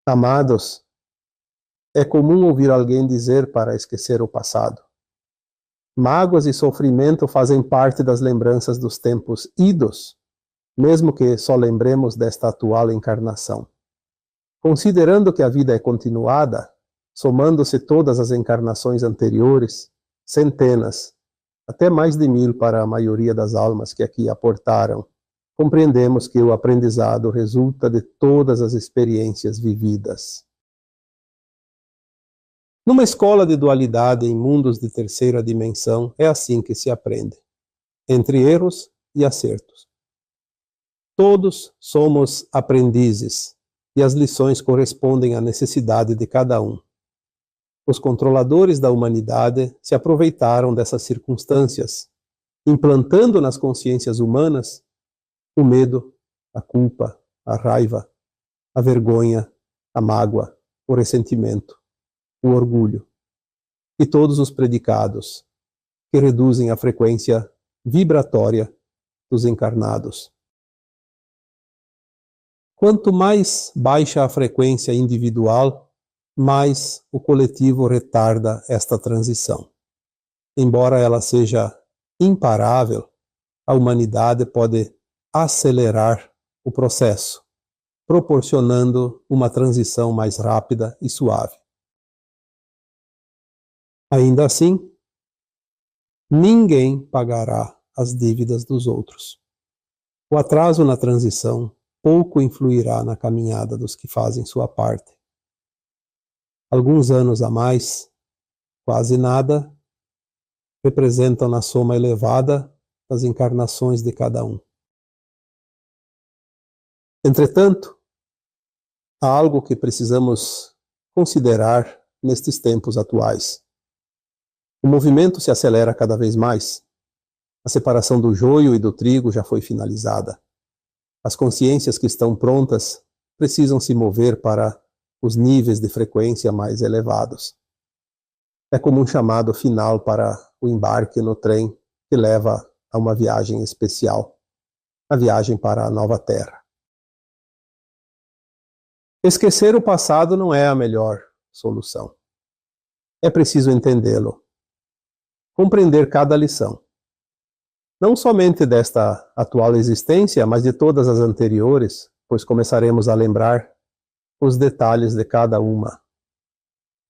Amados, é comum ouvir alguém dizer para esquecer o passado. Mágoas e sofrimento fazem parte das lembranças dos tempos idos, mesmo que só lembremos desta atual encarnação. Considerando que a vida é continuada, somando-se todas as encarnações anteriores, centenas, até mais de 1000 para a maioria das almas que aqui aportaram, compreendemos que o aprendizado resulta de todas as experiências vividas. Numa escola de dualidade em mundos de terceira dimensão, é assim que se aprende, entre erros e acertos. Todos somos aprendizes, e as lições correspondem à necessidade de cada um. Os controladores da humanidade se aproveitaram dessas circunstâncias, implantando nas consciências humanas o medo, a culpa, a raiva, a vergonha, a mágoa, o ressentimento, o orgulho e todos os predicados que reduzem a frequência vibratória dos encarnados. Quanto mais baixa a frequência individual, mais o coletivo retarda esta transição. Embora ela seja imparável, a humanidade pode acelerar o processo, proporcionando uma transição mais rápida e suave. Ainda assim, ninguém pagará as dívidas dos outros. O atraso na transição pouco influirá na caminhada dos que fazem sua parte. Alguns anos a mais, quase nada, representam na soma elevada das encarnações de cada um. Entretanto, há algo que precisamos considerar nestes tempos atuais. O movimento se acelera cada vez mais. A separação do joio e do trigo já foi finalizada. As consciências que estão prontas precisam se mover para os níveis de frequência mais elevados. É como um chamado final para o embarque no trem que leva a uma viagem especial, a viagem para a nova Terra. Esquecer o passado não é a melhor solução. É preciso entendê-lo, compreender cada lição. Não somente desta atual existência, mas de todas as anteriores, pois começaremos a lembrar os detalhes de cada uma.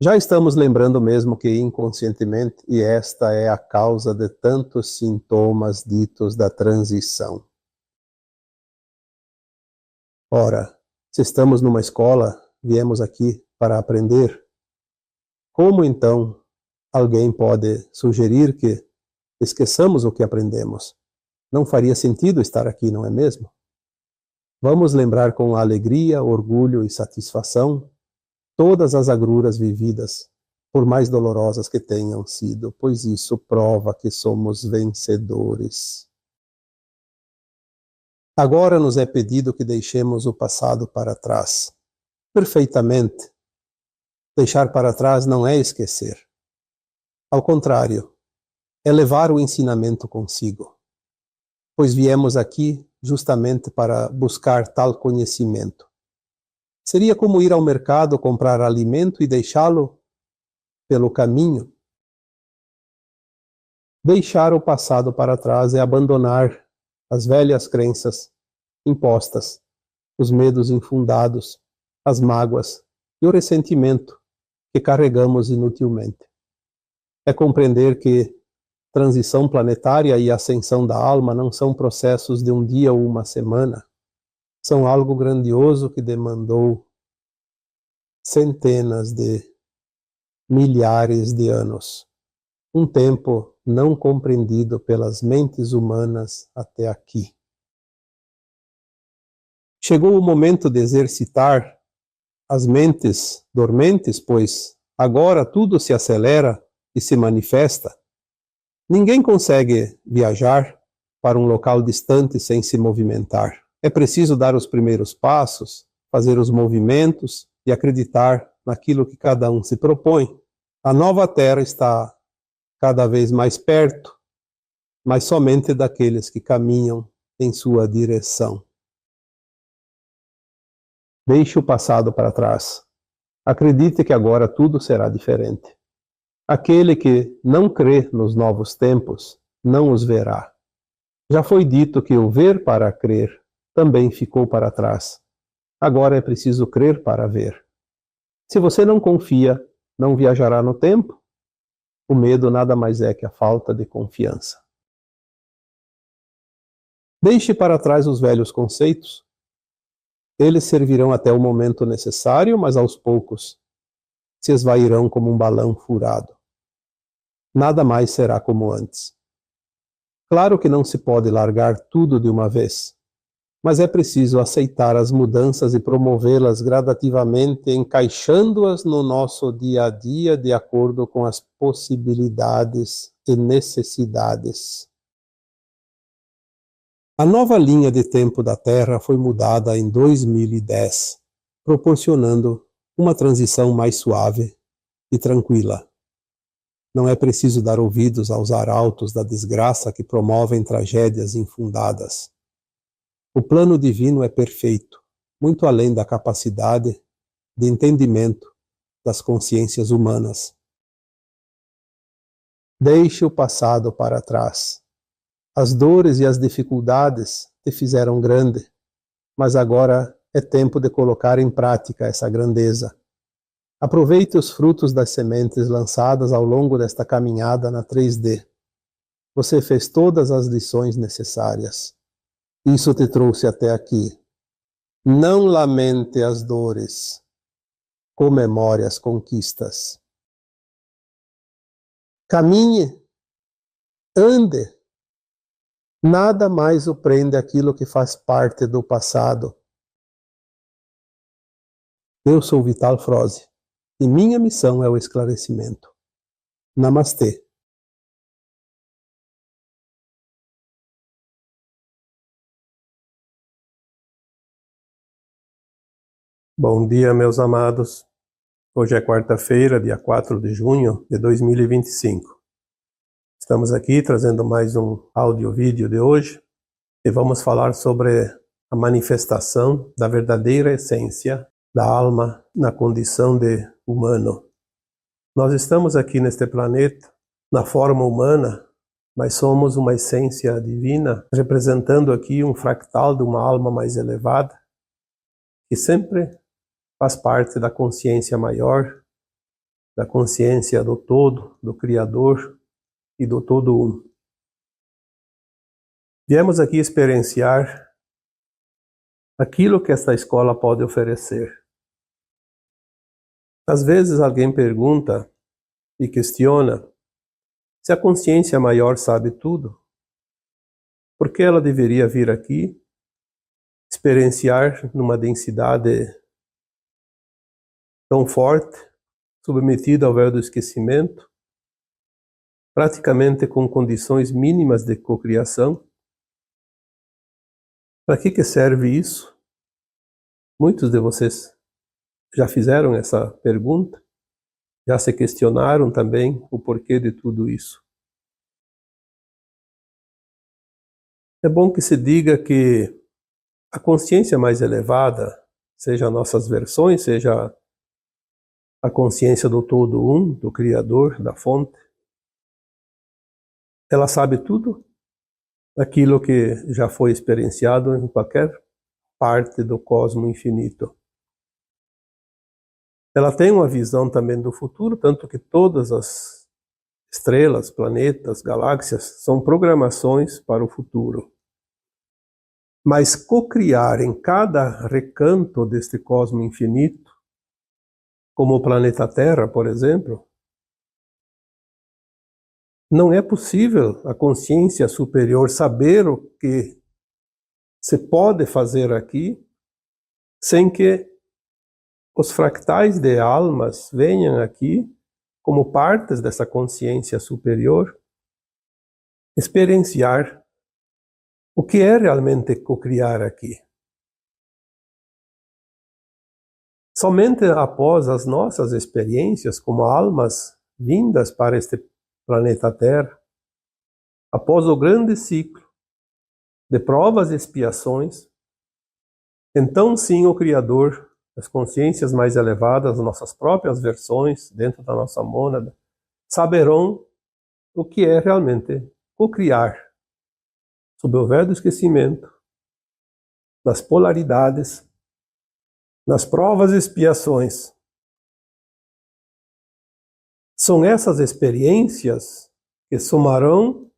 Já estamos lembrando mesmo que inconscientemente, e esta é a causa de tantos sintomas ditos da transição. Ora, se estamos numa escola, viemos aqui para aprender, como então alguém pode sugerir que esqueçamos o que aprendemos? Não faria sentido estar aqui, não é mesmo? Vamos lembrar com alegria, orgulho e satisfação todas as agruras vividas, por mais dolorosas que tenham sido, pois isso prova que somos vencedores. Agora nos é pedido que deixemos o passado para trás. Perfeitamente. Deixar para trás não é esquecer. Ao contrário, é levar o ensinamento consigo, pois viemos aqui justamente para buscar tal conhecimento. Seria como ir ao mercado comprar alimento e deixá-lo pelo caminho. Deixar o passado para trás é abandonar as velhas crenças impostas, os medos infundados, as mágoas e o ressentimento que carregamos inutilmente. É compreender que transição planetária e ascensão da alma não são processos de um dia ou uma semana. São algo grandioso que demandou centenas de milhares de anos. Um tempo não compreendido pelas mentes humanas até aqui. Chegou o momento de exercitar as mentes dormentes, pois agora tudo se acelera e se manifesta. Ninguém consegue viajar para um local distante sem se movimentar. É preciso dar os primeiros passos, fazer os movimentos e acreditar naquilo que cada um se propõe. A nova Terra está cada vez mais perto, mas somente daqueles que caminham em sua direção. Deixe o passado para trás. Acredite que agora tudo será diferente. Aquele que não crê nos novos tempos, não os verá. Já foi dito que o ver para crer também ficou para trás. Agora é preciso crer para ver. Se você não confia, não viajará no tempo. O medo nada mais é que a falta de confiança. Deixe para trás os velhos conceitos. Eles servirão até o momento necessário, mas aos poucos se esvairão como um balão furado. Nada mais será como antes. Claro que não se pode largar tudo de uma vez, mas é preciso aceitar as mudanças e promovê-las gradativamente, encaixando-as no nosso dia a dia de acordo com as possibilidades e necessidades. A nova linha de tempo da Terra foi mudada em 2010, proporcionando uma transição mais suave e tranquila. Não é preciso dar ouvidos aos arautos da desgraça que promovem tragédias infundadas. O plano divino é perfeito, muito além da capacidade de entendimento das consciências humanas. Deixe o passado para trás. As dores e as dificuldades te fizeram grande, mas agora é tempo de colocar em prática essa grandeza. Aproveite os frutos das sementes lançadas ao longo desta caminhada na 3D. Você fez todas as lições necessárias. Isso te trouxe até aqui. Não lamente as dores. Comemore as conquistas. Caminhe. Ande. Nada mais o prende àquilo que faz parte do passado. Eu sou Vital Froze e minha missão é o esclarecimento. Namastê. Bom dia, meus amados. Hoje é quarta-feira, dia 4 de junho de 2025. Estamos aqui trazendo mais um áudio-vídeo de hoje e vamos falar sobre a manifestação da verdadeira essência da alma na condição de humano. Nós estamos aqui neste planeta, na forma humana, mas somos uma essência divina, representando aqui um fractal de uma alma mais elevada, que sempre faz parte da consciência maior, da consciência do todo, do Criador e do todo um. Viemos aqui experienciar aquilo que esta escola pode oferecer. Às vezes alguém pergunta e questiona se a consciência maior sabe tudo, por que ela deveria vir aqui experienciar numa densidade tão forte, submetida ao véu do esquecimento, praticamente com condições mínimas de cocriação? Para que serve isso? Muitos de vocês já fizeram essa pergunta, já se questionaram também o porquê de tudo isso. É bom que se diga que a consciência mais elevada, seja nossas versões, seja a consciência do todo um, do Criador, da fonte, ela sabe tudo aquilo que já foi experienciado em qualquer parte do cosmo infinito. Ela tem uma visão também do futuro, tanto que todas as estrelas, planetas, galáxias são programações para o futuro. Mas cocriar em cada recanto deste cosmo infinito, como o planeta Terra, por exemplo, não é possível a consciência superior saber o que se pode fazer aqui sem que os fractais de almas venham aqui como partes dessa consciência superior experienciar o que é realmente cocriar aqui. Somente após as nossas experiências como almas vindas para este planeta Terra, após o grande ciclo de provas e expiações, então sim o Criador as consciências mais elevadas, nossas próprias versões dentro da nossa mônada, saberão o que é realmente co-criar, sob o véu do esquecimento, nas polaridades, nas provas e expiações. São essas experiências que somarão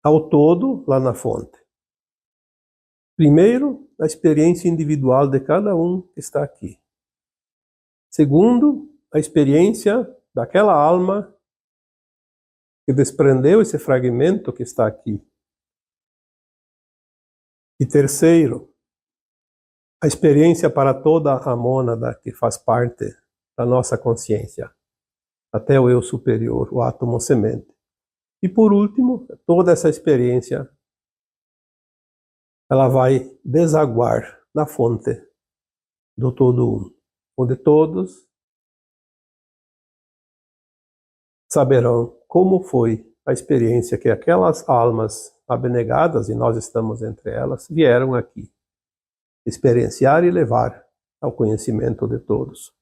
ao todo lá na fonte. Primeiro, a experiência individual de cada um que está aqui. Segundo, a experiência daquela alma que desprendeu esse fragmento que está aqui. E terceiro, a experiência para toda a mônada que faz parte da nossa consciência, até o eu superior, o átomo semente. E por último, toda essa experiência, ela vai desaguar na fonte do todo um, onde todos saberão como foi a experiência que aquelas almas abnegadas, e nós estamos entre elas, vieram aqui experienciar e levar ao conhecimento de todos.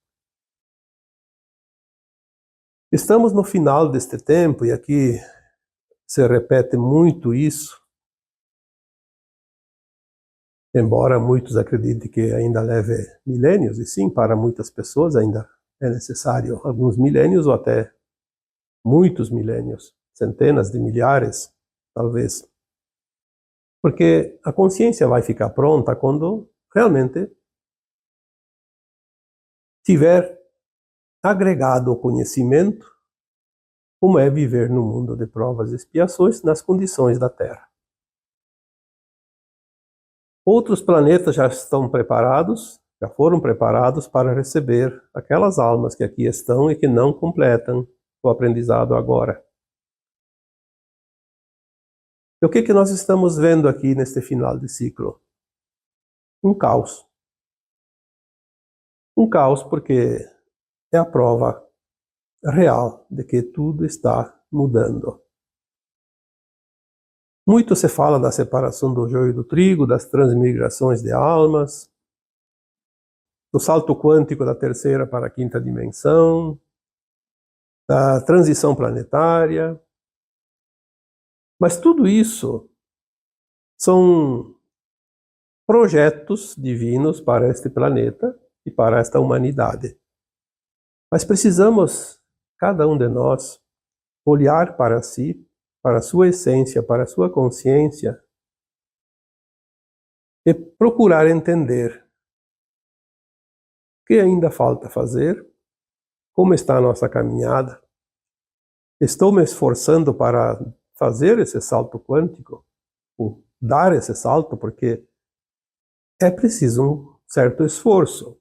Estamos no final deste tempo, e aqui se repete muito isso, embora muitos acreditem que ainda leve milênios, e sim, para muitas pessoas ainda é necessário alguns milênios ou até muitos milênios, centenas de milhares, talvez. Porque a consciência vai ficar pronta quando realmente tiver agregado o conhecimento como é viver no mundo de provas e expiações nas condições da Terra. Outros planetas já estão preparados, já foram preparados para receber aquelas almas que aqui estão e que não completam o aprendizado agora. E o que nós estamos vendo aqui neste final de ciclo? Um caos. Um caos porque é a prova real de que tudo está mudando. Muito se fala da separação do joio e do trigo, das transmigrações de almas, do salto quântico da terceira para a quinta dimensão, da transição planetária. Mas tudo isso são projetos divinos para este planeta e para esta humanidade. Mas precisamos, cada um de nós, olhar para si, para a sua essência, para a sua consciência e procurar entender o que ainda falta fazer, como está a nossa caminhada. Estou me esforçando para fazer esse salto quântico, ou dar esse salto, porque é preciso um certo esforço.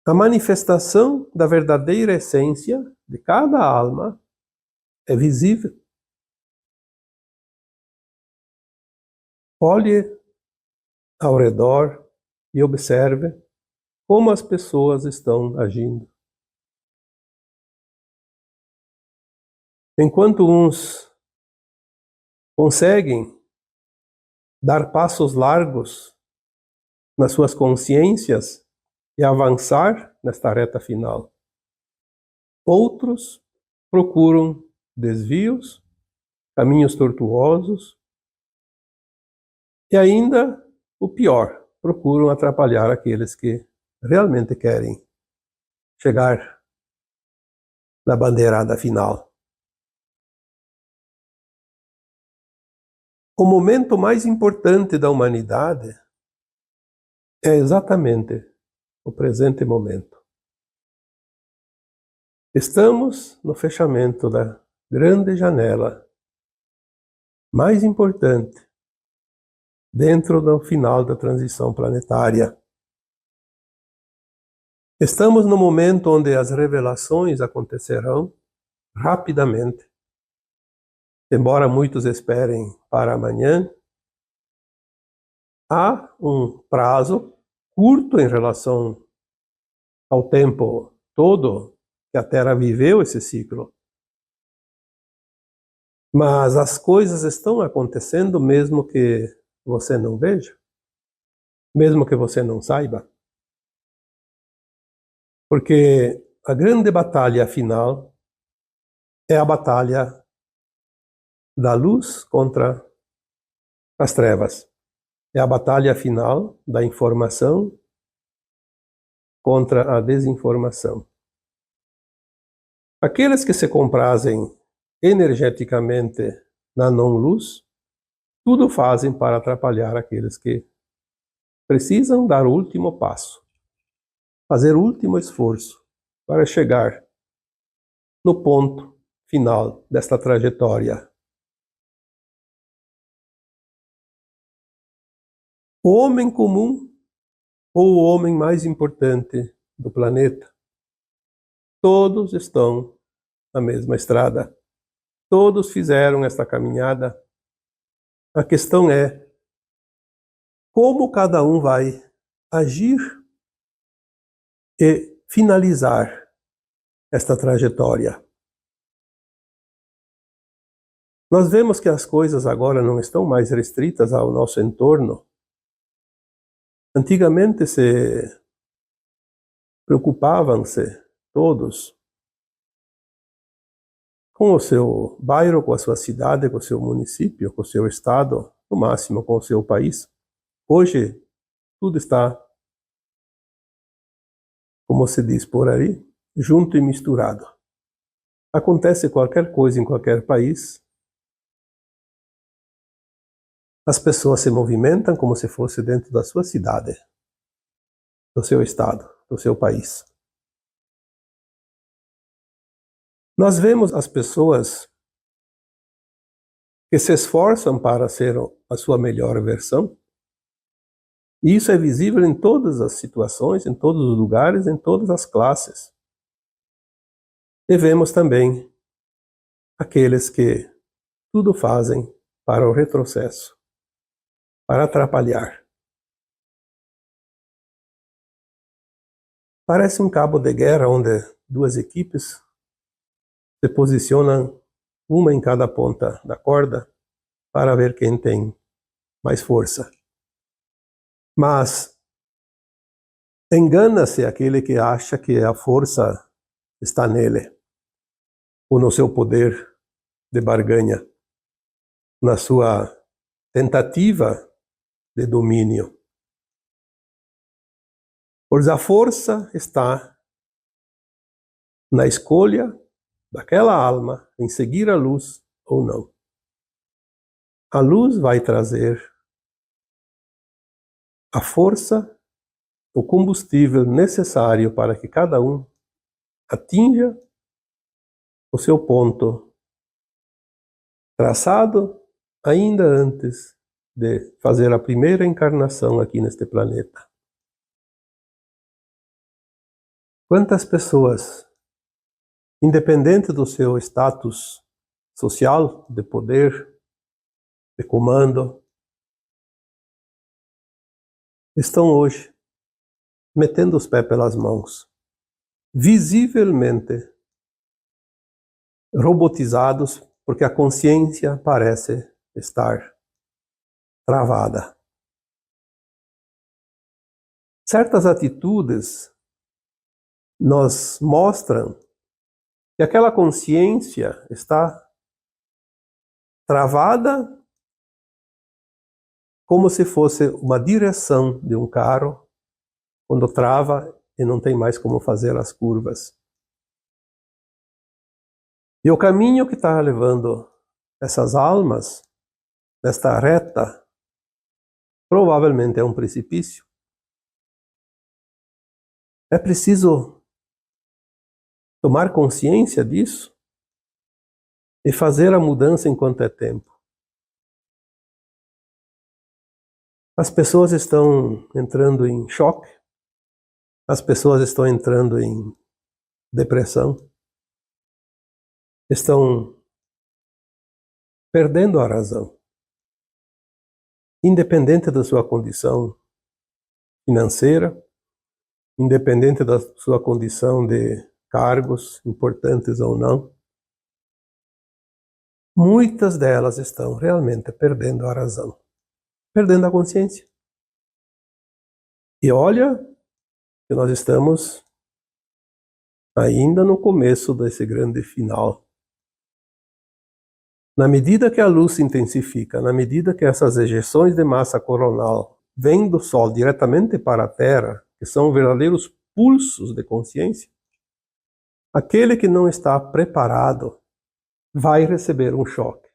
A manifestação da verdadeira essência de cada alma é visível. Olhe ao redor e observe como as pessoas estão agindo. Enquanto uns conseguem dar passos largos nas suas consciências e avançar nesta reta final, outros procuram desvios, caminhos tortuosos e ainda, o pior, procuram atrapalhar aqueles que realmente querem chegar na bandeirada final. O momento mais importante da humanidade é exatamente o presente momento. Estamos no fechamento da grande janela mais importante dentro do final da transição planetária. Estamos no momento onde as revelações acontecerão rapidamente. Embora muitos esperem para amanhã, há um prazo curto em relação ao tempo todo que a Terra viveu esse ciclo. Mas as coisas estão acontecendo mesmo que você não veja. mesmo que você não saiba, porque a grande batalha final é a batalha da luz contra as trevas. É a batalha final da informação contra a desinformação. Aqueles que se comprazem energeticamente na não-luz, tudo fazem para atrapalhar aqueles que precisam dar o último passo, fazer o último esforço para chegar no ponto final desta trajetória. O homem comum ou o homem mais importante do planeta, todos estão na mesma estrada. Todos fizeram esta caminhada. A questão é como cada um vai agir e finalizar esta trajetória. Nós vemos que as coisas agora não estão mais restritas ao nosso entorno. Antigamente se preocupavam-se todos com o seu bairro, com a sua cidade, com o seu município, com o seu estado, no máximo com o seu país. Hoje, tudo está, como se diz por aí, junto e misturado. Acontece qualquer coisa em qualquer país, as pessoas se movimentam como se fosse dentro da sua cidade, do seu estado, do seu país. Nós vemos as pessoas que se esforçam para ser a sua melhor versão, e isso é visível em todas as situações, em todos os lugares, em todas as classes. E vemos também aqueles que tudo fazem para o retrocesso, para atrapalhar. Parece um cabo de guerra onde duas equipes se posicionam, uma em cada ponta da corda, para ver quem tem mais força. Mas engana-se aquele que acha que a força está nele, ou no seu poder de barganha, na sua tentativa de domínio. Pois a força está na escolha daquela alma em seguir a luz ou não. A luz vai trazer a força, o combustível necessário para que cada um atinja o seu ponto traçado ainda antes de fazer a primeira encarnação aqui neste planeta. Quantas pessoas, independente do seu status social, de poder, de comando, estão hoje metendo os pés pelas mãos, visivelmente robotizados, porque a consciência parece estar travada. Certas atitudes nos mostram que aquela consciência está travada como se fosse uma direção de um carro quando trava e não tem mais como fazer as curvas. E o caminho que está levando essas almas nesta reta provavelmente é um precipício. É preciso tomar consciência disso e fazer a mudança enquanto é tempo. As pessoas estão entrando em choque, as pessoas estão entrando em depressão, estão perdendo a razão. Independente da sua condição financeira, independente da sua condição de cargos importantes ou não, muitas delas estão realmente perdendo a razão, perdendo a consciência. E olha que nós estamos ainda no começo desse grande final. Na medida que a luz se intensifica, na medida que essas ejeções de massa coronal vêm do Sol diretamente para a Terra, que são verdadeiros pulsos de consciência, aquele que não está preparado vai receber um choque.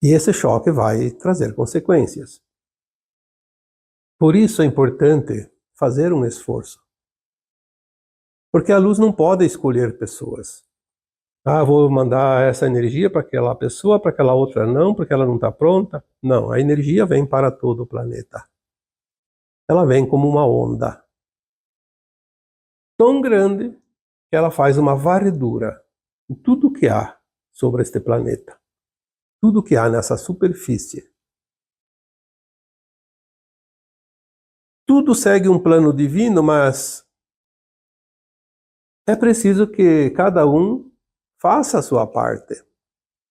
E esse choque vai trazer consequências. Por isso é importante fazer um esforço. Porque a luz não pode escolher pessoas. Ah, vou mandar essa energia para aquela pessoa, para aquela outra não, porque ela não está pronta. Não, a energia vem para todo o planeta. Ela vem como uma onda tão grande que ela faz uma varredura em tudo que há sobre este planeta. Tudo que há nessa superfície. Tudo segue um plano divino, mas é preciso que cada um faça a sua parte.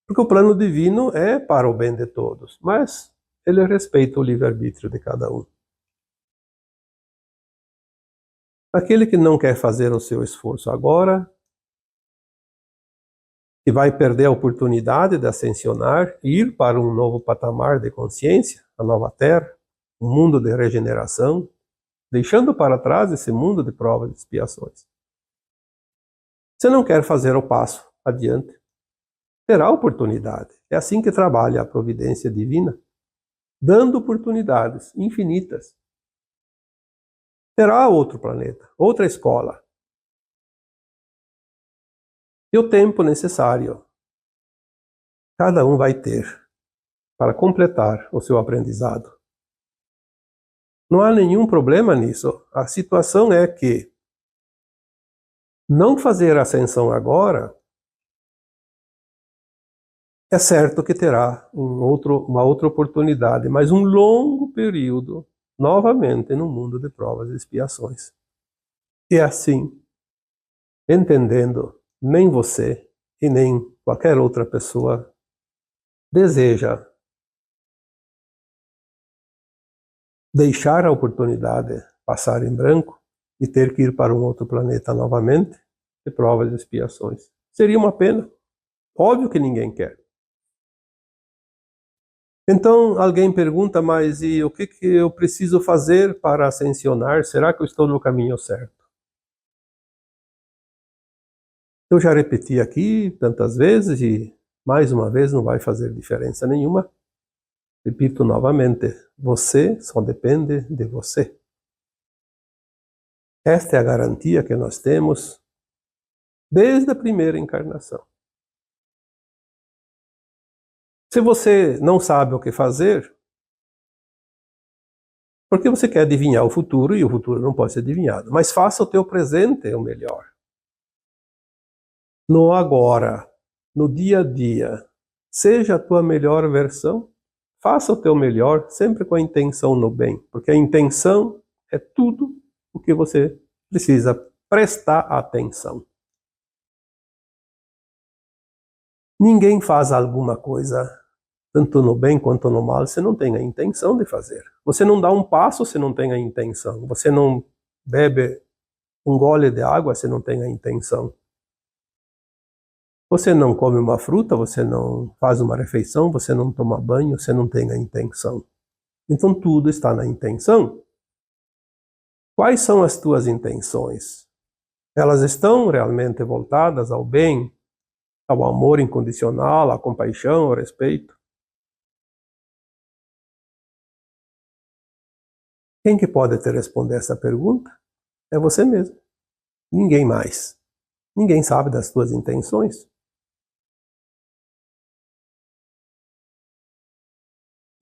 Porque o plano divino é para o bem de todos, mas ele respeita o livre-arbítrio de cada um. Aquele que não quer fazer o seu esforço agora, que vai perder a oportunidade de ascensionar, ir para um novo patamar de consciência, a nova Terra, um mundo de regeneração, deixando para trás esse mundo de provas e expiações. Se não quer fazer o passo adiante, terá oportunidade. É assim que trabalha a providência divina, dando oportunidades infinitas. Terá outro planeta, outra escola. E o tempo necessário cada um vai ter para completar o seu aprendizado. Não há nenhum problema nisso. A situação é que não fazer a ascensão agora é certo que terá uma outra oportunidade, mas um longo período novamente no mundo de provas e expiações. E assim, entendendo, nem você e nem qualquer outra pessoa deseja deixar a oportunidade passar em branco e ter que ir para um outro planeta novamente de provas e expiações. Seria uma pena. Óbvio que ninguém quer. Então alguém pergunta, mas e o que eu preciso fazer para ascensionar? Será que eu estou no caminho certo? Eu já repeti aqui tantas vezes e mais uma vez não vai fazer diferença nenhuma. Repito novamente, você só depende de você. Esta é a garantia que nós temos desde a primeira encarnação. Se você não sabe o que fazer, porque você quer adivinhar o futuro e o futuro não pode ser adivinhado, mas faça o teu presente o melhor. No agora, no dia a dia, seja a tua melhor versão, faça o teu melhor sempre com a intenção no bem, porque a intenção é tudo o que você precisa prestar atenção. Ninguém faz alguma coisa, tanto no bem quanto no mal, se não tem a intenção de fazer. Você não dá um passo se não tem a intenção. Você não bebe um gole de água se não tem a intenção. Você não come uma fruta, você não faz uma refeição, você não toma banho, você não tem a intenção. Então tudo está na intenção. Quais são as tuas intenções? Elas estão realmente voltadas ao bem, ao amor incondicional, à compaixão, ao respeito? Quem que pode te responder essa pergunta? É você mesmo. Ninguém mais. Ninguém sabe das tuas intenções.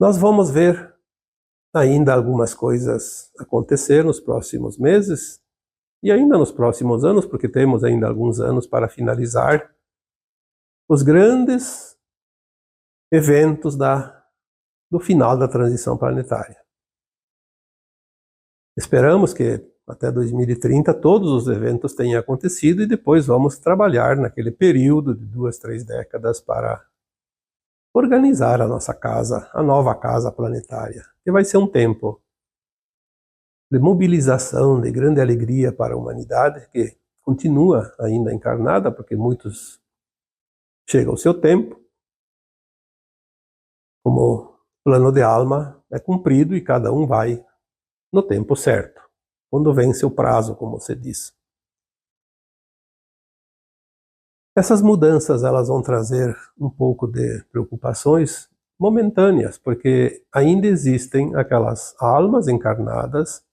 Nós vamos ver ainda algumas coisas acontecer nos próximos meses e ainda nos próximos anos, porque temos ainda alguns anos para finalizar os grandes eventos do final da transição planetária. Esperamos que até 2030 todos os eventos tenham acontecido e depois vamos trabalhar naquele período de 2, 3 décadas para organizar a nossa casa, a nova casa planetária, que vai ser um tempo de mobilização, de grande alegria para a humanidade, que continua ainda encarnada, porque muitos chegam ao seu tempo, como plano de alma é cumprido e cada um vai no tempo certo, quando vence o prazo, como se diz. Essas mudanças elas vão trazer um pouco de preocupações momentâneas, porque ainda existem aquelas almas encarnadas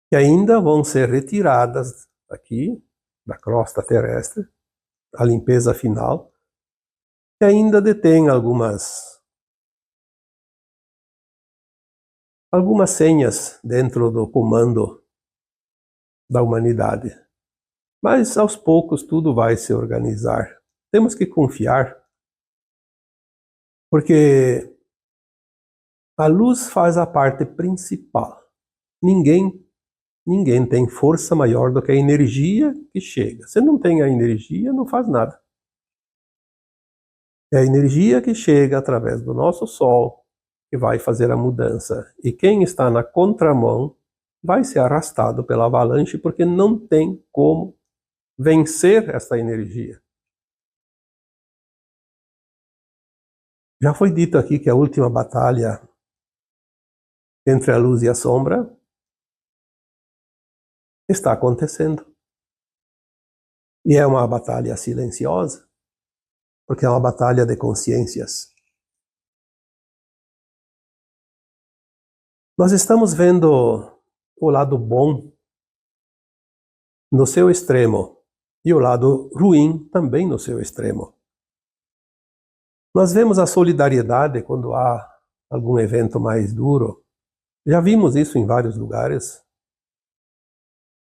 que ainda vão ser retiradas aqui da crosta terrestre, a limpeza final, que ainda detém algumas senhas dentro do comando da humanidade. Mas aos poucos tudo vai se organizar. Temos que confiar, porque a luz faz a parte principal. Ninguém tem força maior do que a energia que chega. Se não tem a energia, não faz nada. É a energia que chega através do nosso Sol que vai fazer a mudança. E quem está na contramão vai ser arrastado pela avalanche, porque não tem como vencer essa energia. Já foi dito aqui que a última batalha entre a luz e a sombra está acontecendo. E é uma batalha silenciosa, porque é uma batalha de consciências. Nós estamos vendo o lado bom no seu extremo e o lado ruim também no seu extremo. Nós vemos a solidariedade quando há algum evento mais duro. Já vimos isso em vários lugares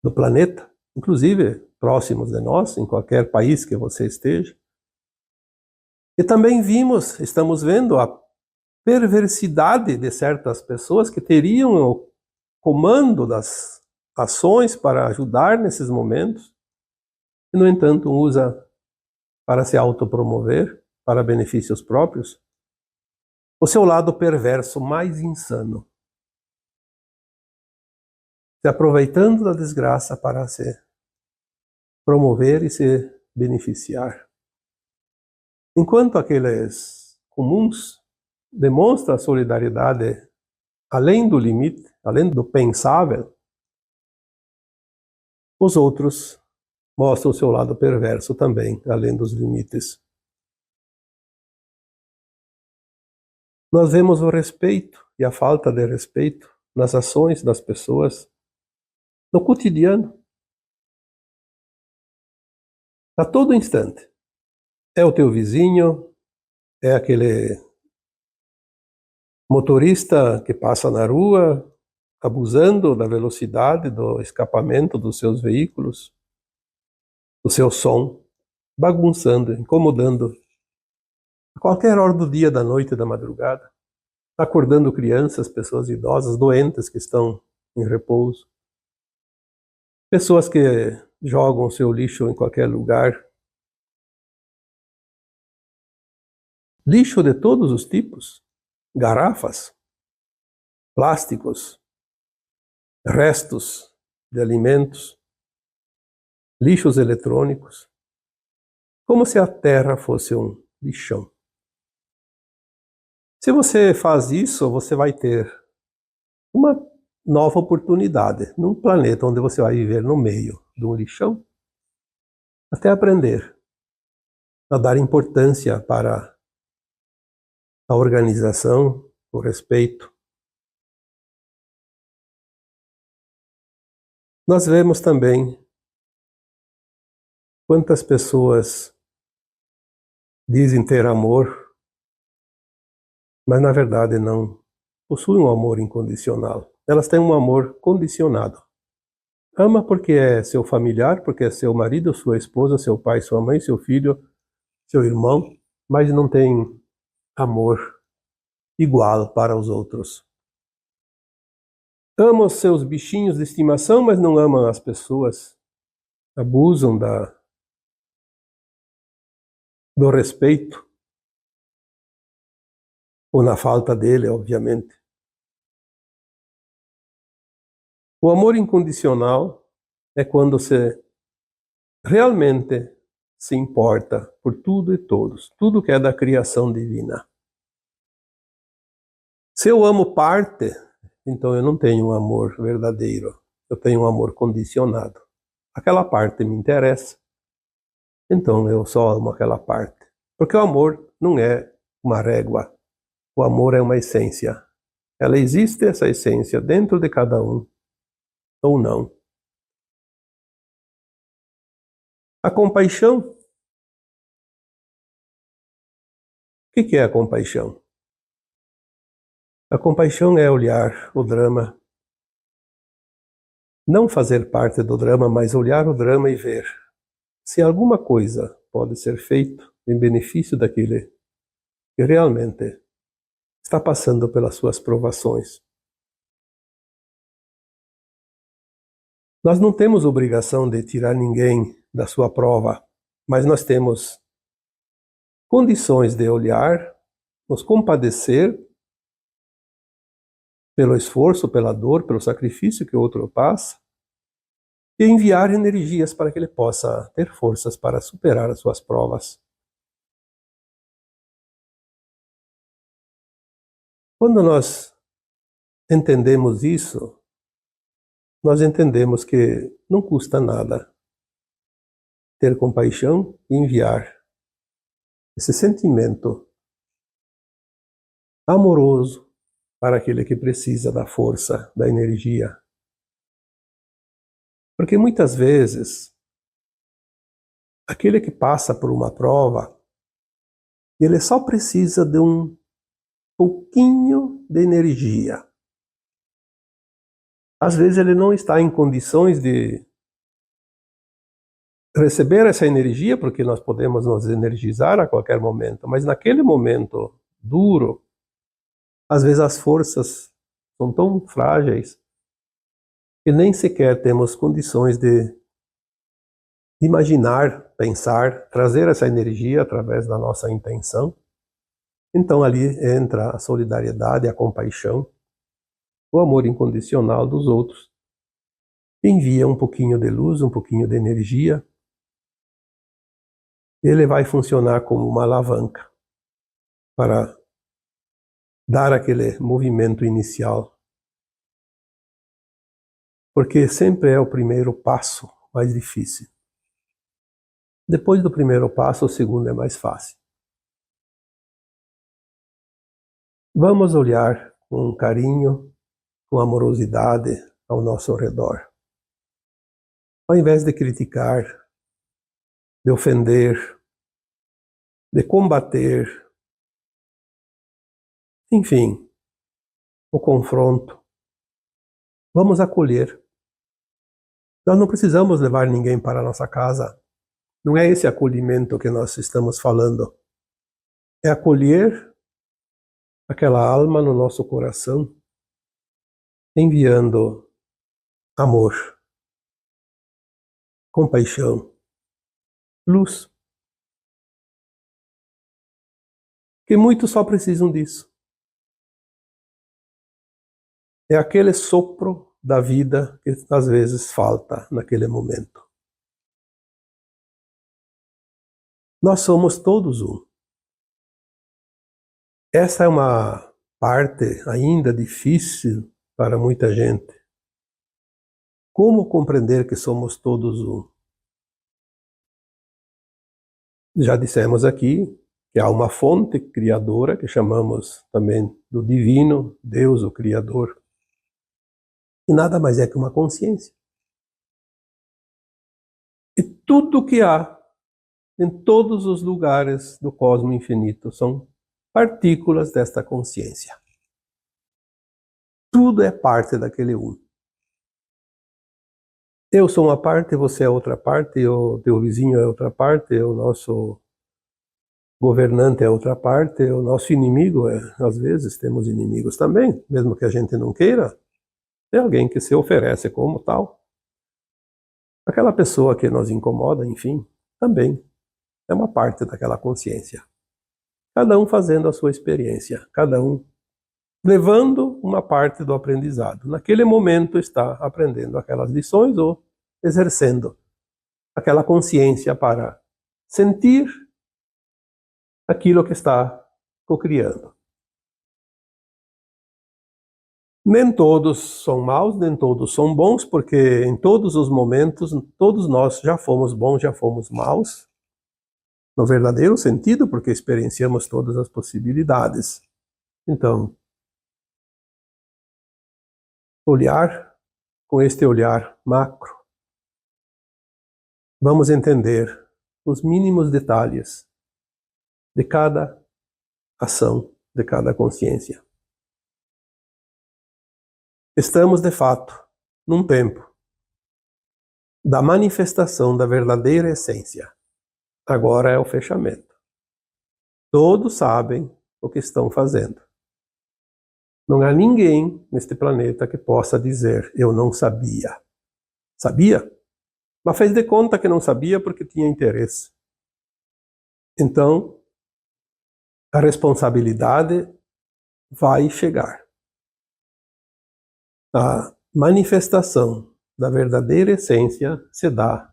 do planeta, inclusive próximos de nós, em qualquer país que você esteja. E também estamos vendo a perversidade de certas pessoas que teriam o comando das ações para ajudar nesses momentos, e, no entanto, usa para se autopromover, para benefícios próprios, o seu lado perverso mais insano, se aproveitando da desgraça para se promover e se beneficiar. Enquanto aqueles comuns demonstram a solidariedade além do limite, além do pensável, os outros mostram o seu lado perverso também, além dos limites. Nós vemos o respeito e a falta de respeito nas ações das pessoas, no cotidiano, a todo instante. É o teu vizinho, é aquele motorista que passa na rua, abusando da velocidade, do escapamento dos seus veículos, do seu som, bagunçando, incomodando, a qualquer hora do dia, da noite, da madrugada, acordando crianças, pessoas idosas, doentes que estão em repouso, pessoas que jogam seu lixo em qualquer lugar, lixo de todos os tipos, garrafas, plásticos, restos de alimentos, lixos eletrônicos, como se a Terra fosse um lixão. Se você faz isso, você vai ter uma nova oportunidade num planeta onde você vai viver no meio de um lixão, até aprender a dar importância para a organização, o respeito. Nós vemos também quantas pessoas dizem ter amor, mas na verdade não possuem um amor incondicional. Elas têm um amor condicionado. Ama porque é seu familiar, porque é seu marido, sua esposa, seu pai, sua mãe, seu filho, seu irmão, mas não tem amor igual para os outros. Ama os seus bichinhos de estimação, mas não ama as pessoas. Abusam do respeito, ou na falta dele, obviamente. O amor incondicional é quando você realmente se importa por tudo e todos, tudo que é da criação divina. Se eu amo parte, então eu não tenho um amor verdadeiro, eu tenho um amor condicionado. Aquela parte me interessa, então eu só amo aquela parte. Porque o amor não é uma régua, o amor é uma essência. Ela existe, essa essência, dentro de cada um, ou não. A compaixão. O que é a compaixão? A compaixão é olhar o drama, não fazer parte do drama, mas olhar o drama e ver se alguma coisa pode ser feita em benefício daquele que realmente está passando pelas suas provações. Nós não temos obrigação de tirar ninguém da sua prova, mas nós temos condições de olhar, nos compadecer pelo esforço, pela dor, pelo sacrifício que o outro passa, e enviar energias para que ele possa ter forças para superar as suas provas. Quando nós entendemos isso, nós entendemos que não custa nada ter compaixão e enviar esse sentimento amoroso para aquele que precisa da força, da energia. Porque muitas vezes, aquele que passa por uma prova, ele só precisa de um pouquinho de energia. Às vezes ele não está em condições de receber essa energia, porque nós podemos nos energizar a qualquer momento, mas naquele momento duro, às vezes as forças são tão frágeis que nem sequer temos condições de imaginar, pensar, trazer essa energia através da nossa intenção. Então ali entra a solidariedade, a compaixão, o amor incondicional dos outros. Envia um pouquinho de luz, um pouquinho de energia. Ele vai funcionar como uma alavanca para dar aquele movimento inicial. Porque sempre é o primeiro passo mais difícil. Depois do primeiro passo, o segundo é mais fácil. Vamos olhar com carinho, com amorosidade ao nosso redor. Ao invés de criticar, de ofender, de combater, enfim, o confronto, vamos acolher. Nós não precisamos levar ninguém para a nossa casa. Não é esse acolhimento que nós estamos falando. É acolher aquela alma no nosso coração, enviando amor, compaixão, luz. Que muitos só precisam disso. É aquele sopro da vida que às vezes falta naquele momento. Nós somos todos um. Essa é uma parte ainda difícil para muita gente. Como compreender que somos todos um? Já dissemos aqui que há uma fonte criadora, que chamamos também do divino, Deus, o Criador, e nada mais é que uma consciência. E tudo que há em todos os lugares do cosmo infinito são partículas desta consciência. Tudo é parte daquele um. Eu sou uma parte, você é outra parte, o teu vizinho é outra parte, o nosso governante é outra parte, o nosso inimigo, às vezes temos inimigos também, mesmo que a gente não queira, é alguém que se oferece como tal. Aquela pessoa que nos incomoda, enfim, também é uma parte daquela consciência. Cada um fazendo a sua experiência, cada um levando uma parte do aprendizado. Naquele momento está aprendendo aquelas lições ou exercendo aquela consciência para sentir aquilo que está cocriando. Nem todos são maus, nem todos são bons, porque em todos os momentos, todos nós já fomos bons, já fomos maus, no verdadeiro sentido, porque experienciamos todas as possibilidades. Então, olhar com este olhar macro, vamos entender os mínimos detalhes de cada ação, de cada consciência. Estamos, de fato, num tempo da manifestação da verdadeira essência. Agora é o fechamento. Todos sabem o que estão fazendo. Não há ninguém neste planeta que possa dizer, eu não sabia. Sabia? Mas fez de conta que não sabia porque tinha interesse. Então, a responsabilidade vai chegar. A manifestação da verdadeira essência se dá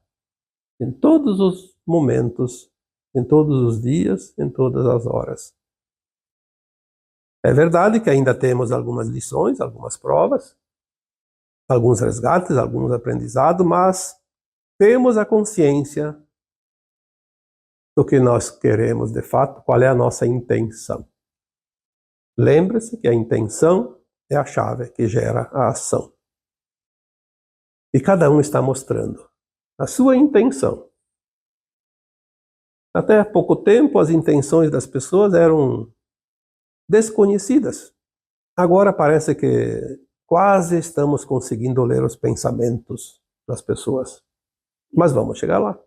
em todos os momentos, em todos os dias, em todas as horas. É verdade que ainda temos algumas lições, algumas provas, alguns resgates, alguns aprendizados, mas temos a consciência do que nós queremos de fato, qual é a nossa intenção. Lembre-se que a intenção é a chave que gera a ação. E cada um está mostrando a sua intenção. Até há pouco tempo, as intenções das pessoas eram desconhecidas. Agora parece que quase estamos conseguindo ler os pensamentos das pessoas. Mas vamos chegar lá.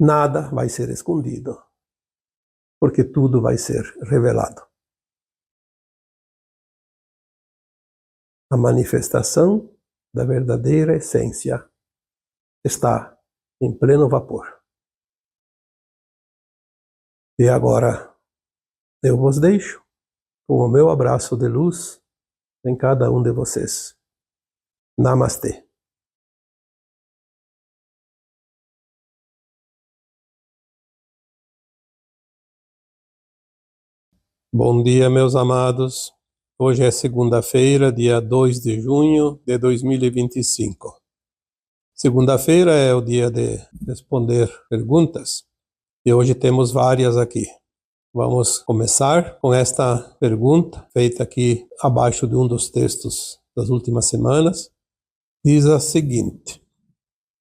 Nada vai ser escondido, porque tudo vai ser revelado. A manifestação da verdadeira essência está em pleno vapor. E agora eu vos deixo com o meu abraço de luz em cada um de vocês. Namastê. Bom dia, meus amados. Hoje é segunda-feira, dia 2 de junho de 2025. Segunda-feira é o dia de responder perguntas e hoje temos várias aqui. Vamos começar com esta pergunta feita aqui abaixo de um dos textos das últimas semanas. Diz a seguinte: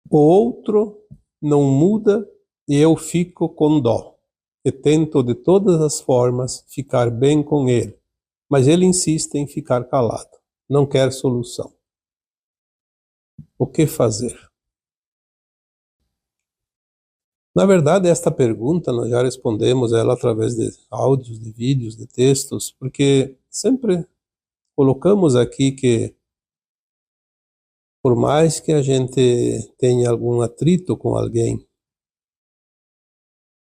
o outro não muda e eu fico com dó, e tento de todas as formas ficar bem com ele, mas ele insiste em ficar calado, não quer solução. O que fazer? Na verdade, esta pergunta nós já respondemos ela através de áudios, de vídeos, de textos, porque sempre colocamos aqui que por mais que a gente tenha algum atrito com alguém,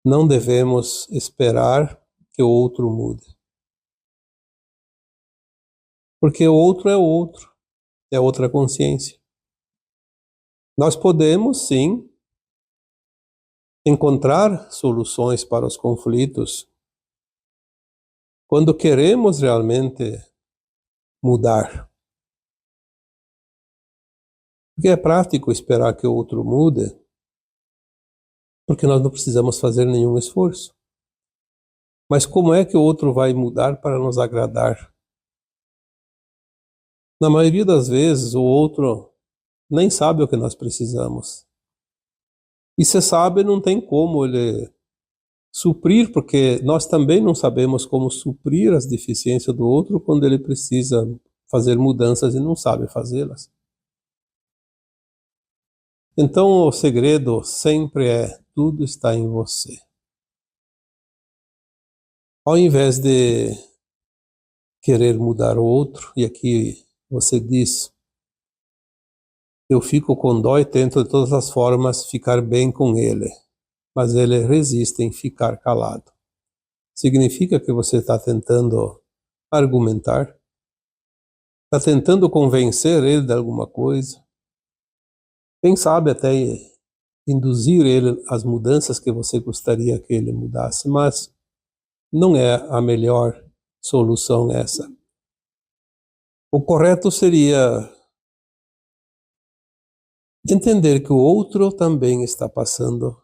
não devemos esperar que o outro mude. Porque o outro, é outra consciência. Nós podemos, sim, encontrar soluções para os conflitos quando queremos realmente mudar. Porque é prático esperar que o outro mude, porque nós não precisamos fazer nenhum esforço. Mas como é que o outro vai mudar para nos agradar? Na maioria das vezes, o outro nem sabe o que nós precisamos. E se sabe, não tem como ele suprir, porque nós também não sabemos como suprir as deficiências do outro quando ele precisa fazer mudanças e não sabe fazê-las. Então o segredo sempre é: tudo está em você. Ao invés de querer mudar o outro, e aqui você diz, eu fico com dó e tento de todas as formas ficar bem com ele, mas ele resiste em ficar calado. significa que você está tentando argumentar, está tentando convencer ele de alguma coisa, quem sabe até induzir ele às mudanças que você gostaria que ele mudasse, mas não é a melhor solução essa. O correto seria entender que o outro também está passando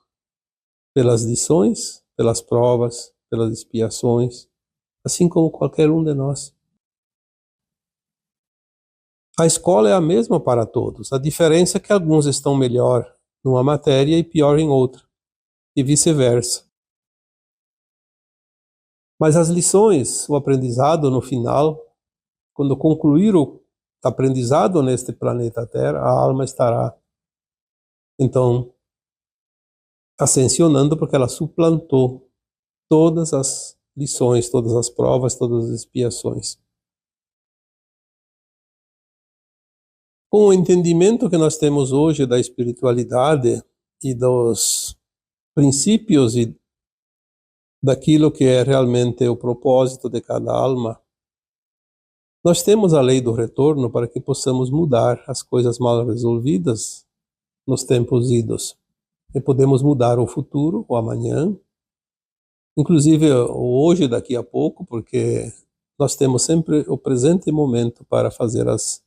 pelas lições, pelas provas, pelas expiações, assim como qualquer um de nós. A escola é a mesma para todos. A diferença é que alguns estão melhor numa matéria e pior em outra, e vice-versa. Mas as lições, o aprendizado no final, quando concluir o aprendizado neste planeta Terra, a alma estará, então, ascensionando porque ela suplantou todas as lições, todas as provas, todas as expiações. Com o entendimento que nós temos hoje da espiritualidade e dos princípios e daquilo que é realmente o propósito de cada alma, nós temos a lei do retorno para que possamos mudar as coisas mal resolvidas nos tempos idos. E podemos mudar o futuro, o amanhã, inclusive hoje, daqui a pouco, porque nós temos sempre o presente momento para fazer as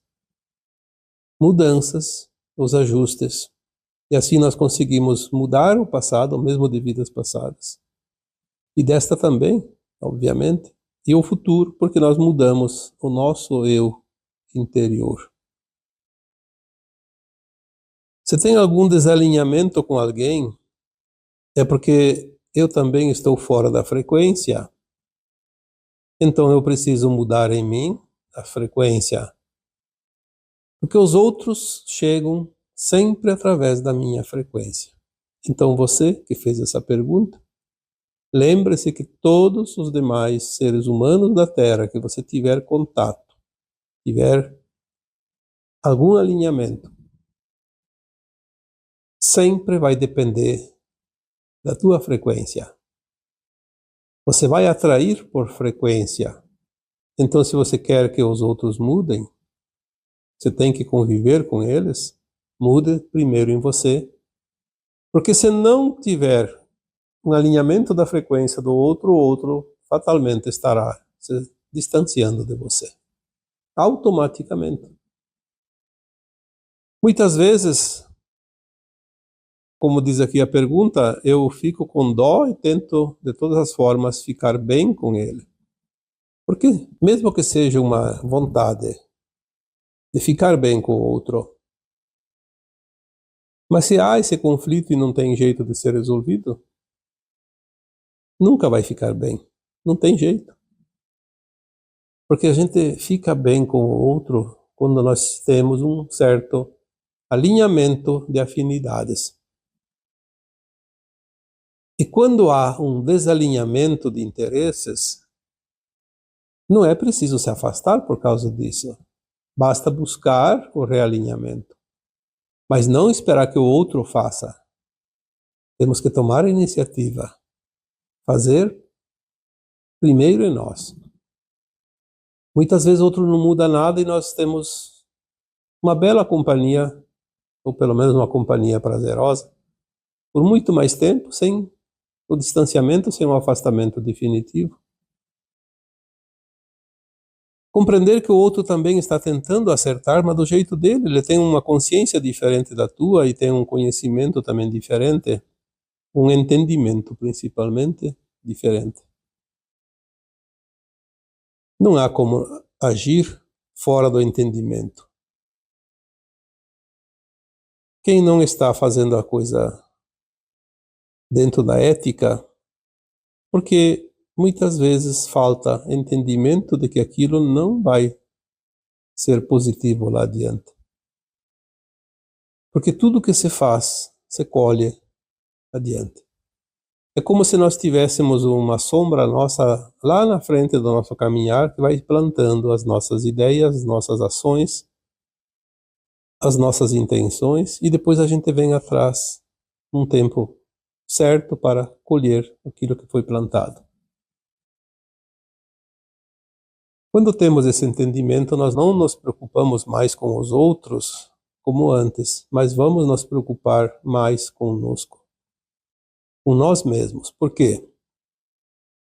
mudanças, os ajustes. E assim nós conseguimos mudar o passado, mesmo de vidas passadas. E desta também, obviamente, e o futuro, porque nós mudamos o nosso eu interior. Se tem algum desalinhamento com alguém, é porque eu também estou fora da frequência, então eu preciso mudar em mim a frequência. Porque os outros chegam sempre através da minha frequência. Então você que fez essa pergunta, lembre-se que todos os demais seres humanos da Terra que você tiver contato, tiver algum alinhamento, sempre vai depender da tua frequência. Você vai atrair por frequência. Então, se você quer que os outros mudem, você tem que conviver com eles, mude primeiro em você. Porque se não tiver um alinhamento da frequência do outro, o outro fatalmente estará se distanciando de você. Automaticamente. Muitas vezes, como diz aqui a pergunta, eu fico com dó e tento de todas as formas ficar bem com ele. Porque mesmo que seja uma vontade de ficar bem com o outro, mas se há esse conflito e não tem jeito de ser resolvido, nunca vai ficar bem. Não tem jeito. Porque a gente fica bem com o outro quando nós temos um certo alinhamento de afinidades. E quando há um desalinhamento de interesses, não é preciso se afastar por causa disso. Basta buscar o realinhamento. Mas não esperar que o outro faça. Temos que tomar a iniciativa. Fazer primeiro em nós. Muitas vezes o outro não muda nada e nós temos uma bela companhia, ou pelo menos uma companhia prazerosa, por muito mais tempo, sem o distanciamento, sem o afastamento definitivo. Compreender que o outro também está tentando acertar, mas do jeito dele, ele tem uma consciência diferente da tua e tem um conhecimento também diferente, um entendimento principalmente diferente. Não há como agir fora do entendimento. Quem não está fazendo a coisa dentro da ética, porque muitas vezes falta entendimento de que aquilo não vai ser positivo lá adiante. Porque tudo que se faz, se colhe adiante. É como se nós tivéssemos uma sombra nossa lá na frente do nosso caminhar que vai plantando as nossas ideias, as nossas ações, as nossas intenções e depois a gente vem atrás um tempo certo para colher aquilo que foi plantado. Quando temos esse entendimento, nós não nos preocupamos mais com os outros como antes, mas vamos nos preocupar mais conosco, com nós mesmos. Por quê?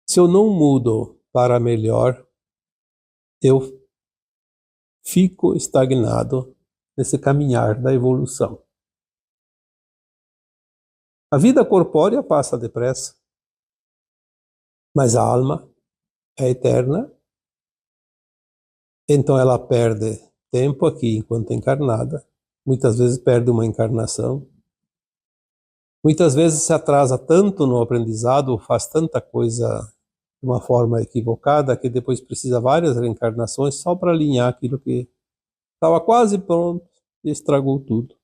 Se eu não mudo para melhor, eu fico estagnado nesse caminhar da evolução. A vida corpórea passa depressa, mas a alma é eterna, então ela perde tempo aqui enquanto encarnada, muitas vezes perde uma encarnação, muitas vezes se atrasa tanto no aprendizado, faz tanta coisa de uma forma equivocada, que depois precisa várias reencarnações só para alinhar aquilo que estava quase pronto e estragou tudo.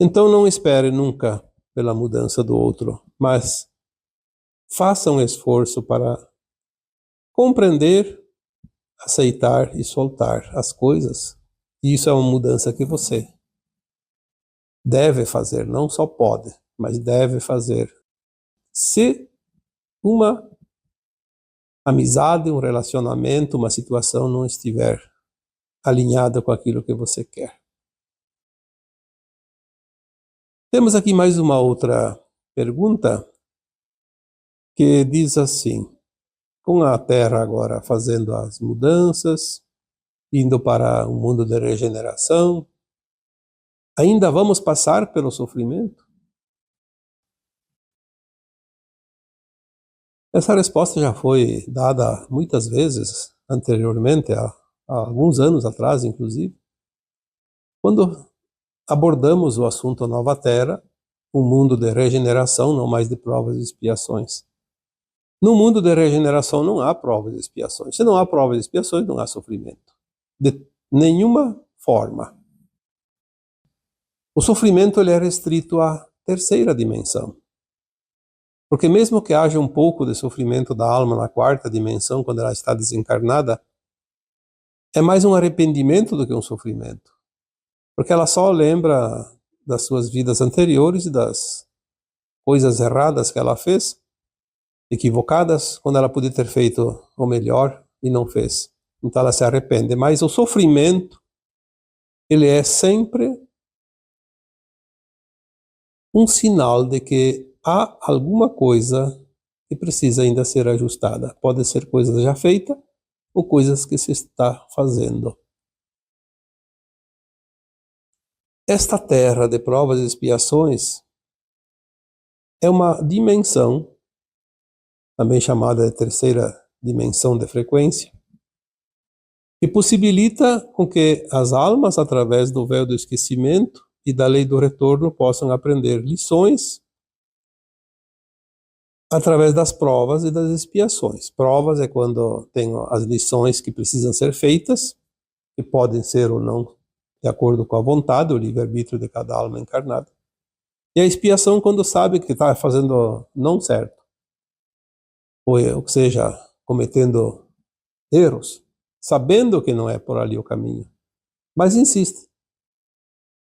Então não espere nunca pela mudança do outro, mas faça um esforço para compreender, aceitar e soltar as coisas. E isso é uma mudança que você deve fazer, não só pode, mas deve fazer. Se uma amizade, um relacionamento, uma situação não estiver alinhada com aquilo que você quer. Temos aqui mais uma outra pergunta que diz assim: com a Terra agora fazendo as mudanças, indo para um mundo de regeneração, ainda vamos passar pelo sofrimento? Essa resposta já foi dada muitas vezes anteriormente, há alguns anos atrás, inclusive, quando abordamos o assunto Nova Terra, um mundo de regeneração, não mais de provas e expiações. No mundo de regeneração não há provas e expiações. Se não há provas e expiações, não há sofrimento. De nenhuma forma. O sofrimento ele é restrito à terceira dimensão. Porque mesmo que haja um pouco de sofrimento da alma na quarta dimensão, quando ela está desencarnada, é mais um arrependimento do que um sofrimento. Porque ela só lembra das suas vidas anteriores e das coisas erradas que ela fez, equivocadas, quando ela podia ter feito o melhor e não fez. Então ela se arrepende. Mas o sofrimento, ele é sempre um sinal de que há alguma coisa que precisa ainda ser ajustada. Pode ser coisa já feita ou coisas que se está fazendo. Esta terra de provas e expiações é uma dimensão, também chamada de terceira dimensão de frequência, que possibilita com que as almas, através do véu do esquecimento e da lei do retorno, possam aprender lições através das provas e das expiações. Provas é quando tem as lições que precisam ser feitas, que podem ser ou não de acordo com a vontade, o livre-arbítrio de cada alma encarnada. E a expiação quando sabe que está fazendo não certo, ou seja, cometendo erros, sabendo que não é por ali o caminho, mas insiste.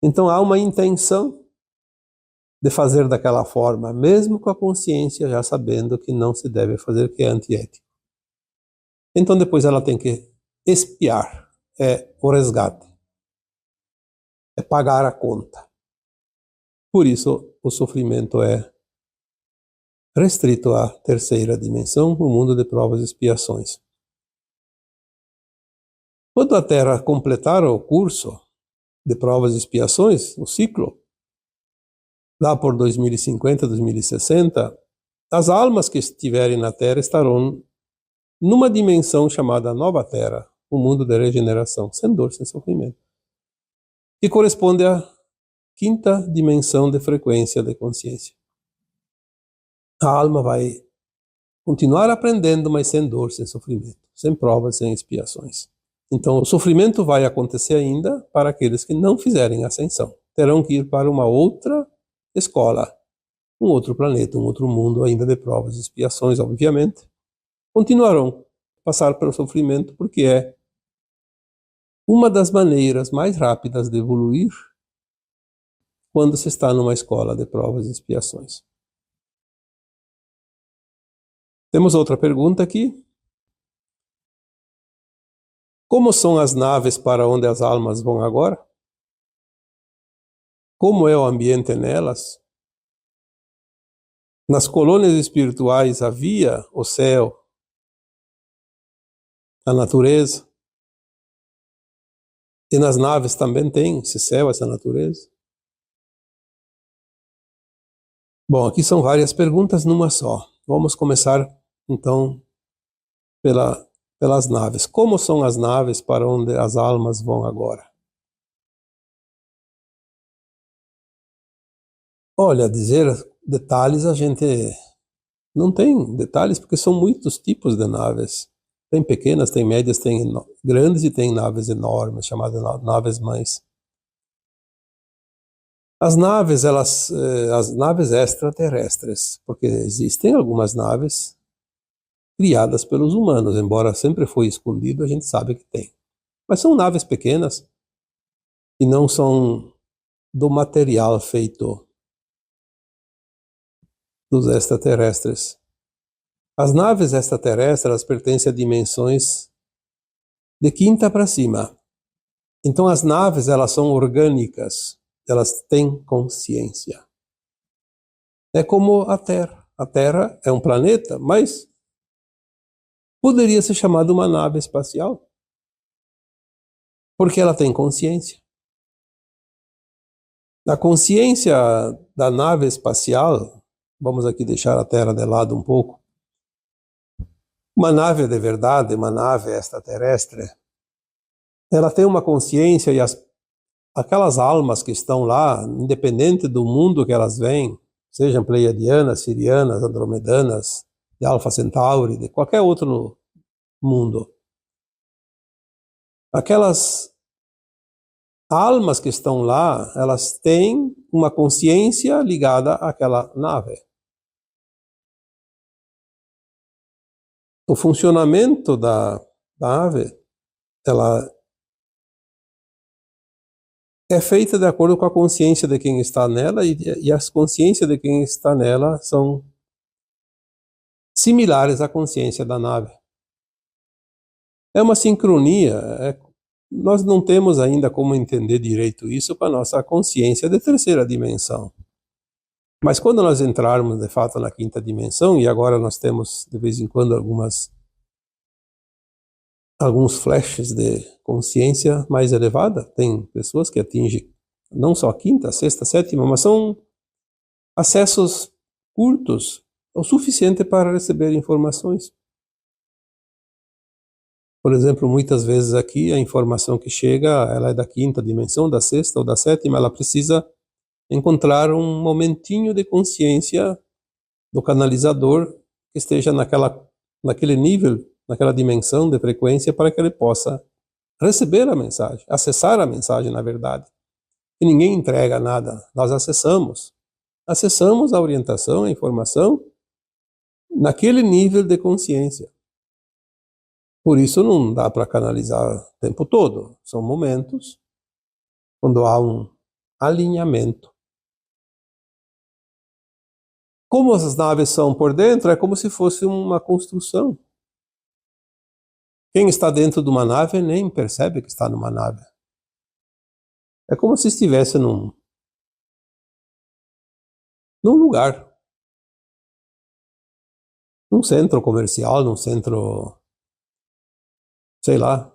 Então há uma intenção de fazer daquela forma, mesmo com a consciência já sabendo que não se deve fazer, que é antiético. Então depois ela tem que expiar, é o resgate, é pagar a conta. Por isso o sofrimento é restrito à terceira dimensão, o mundo de provas e expiações. Quando a Terra completar o curso de provas e expiações, o ciclo, lá por 2050, 2060, as almas que estiverem na Terra estarão numa dimensão chamada Nova Terra, o mundo de regeneração, sem dor, sem sofrimento, que corresponde à quinta dimensão de frequência de consciência. A alma vai continuar aprendendo, mas sem dor, sem sofrimento, sem provas, sem expiações. Então, o sofrimento vai acontecer ainda para aqueles que não fizerem ascensão. Terão que ir para uma outra escola, um outro planeta, um outro mundo ainda de provas e expiações, obviamente. Continuarão a passar pelo sofrimento porque é uma das maneiras mais rápidas de evoluir quando se está numa escola de provas e expiações. Temos outra pergunta aqui. Como são as naves para onde as almas vão agora? Como é o ambiente nelas? Nas colônias espirituais havia o céu, a natureza, e nas naves também tem esse céu, essa natureza. Bom, aqui são várias perguntas numa só. Vamos começar, então, pelas naves. Como são as naves para onde as almas vão agora? Olha, dizer detalhes a gente não tem detalhes, porque são muitos tipos de naves. Tem pequenas, tem médias, tem grandes e tem naves enormes, chamadas naves mães. As naves, as naves extraterrestres, porque existem algumas naves criadas pelos humanos, embora sempre foi escondido, a gente sabe que tem. Mas são naves pequenas e não são do material feito dos extraterrestres. As naves extraterrestres, elas pertencem a dimensões de quinta para cima. Então as naves, elas são orgânicas, elas têm consciência. É como a Terra. A Terra é um planeta, mas poderia ser chamada uma nave espacial, porque ela tem consciência. A consciência da nave espacial, vamos aqui deixar a Terra de lado um pouco, uma nave de verdade, uma nave extraterrestre, ela tem uma consciência e aquelas almas que estão lá, independente do mundo que elas vêm, sejam pleiadianas, sirianas, andromedanas, de Alpha Centauri, de qualquer outro mundo, aquelas almas que estão lá, elas têm uma consciência ligada àquela nave. O funcionamento da nave, ela é feita de acordo com a consciência de quem está nela, e as consciências de quem está nela são similares à consciência da nave. É uma sincronia. Nós não temos ainda como entender direito isso com a nossa consciência de terceira dimensão. Mas quando nós entrarmos, de fato, na quinta dimensão, e agora nós temos, de vez em quando, alguns flashes de consciência mais elevada, tem pessoas que atingem não só a quinta, a sexta, a sétima, mas são acessos curtos, o suficiente para receber informações. Por exemplo, muitas vezes aqui a informação que chega, ela é da quinta dimensão, da sexta ou da sétima, ela precisa encontrar um momentinho de consciência do canalizador que esteja naquele nível, naquela dimensão de frequência, para que ele possa receber a mensagem, acessar a mensagem, na verdade. E ninguém entrega nada, nós acessamos a orientação, a informação, naquele nível de consciência. Por isso não dá para canalizar o tempo todo, são momentos quando há um alinhamento. Como as naves são por dentro, é como se fosse uma construção. Quem está dentro de uma nave nem percebe que está numa nave. É como se estivesse num lugar, num centro comercial, num centro, sei lá,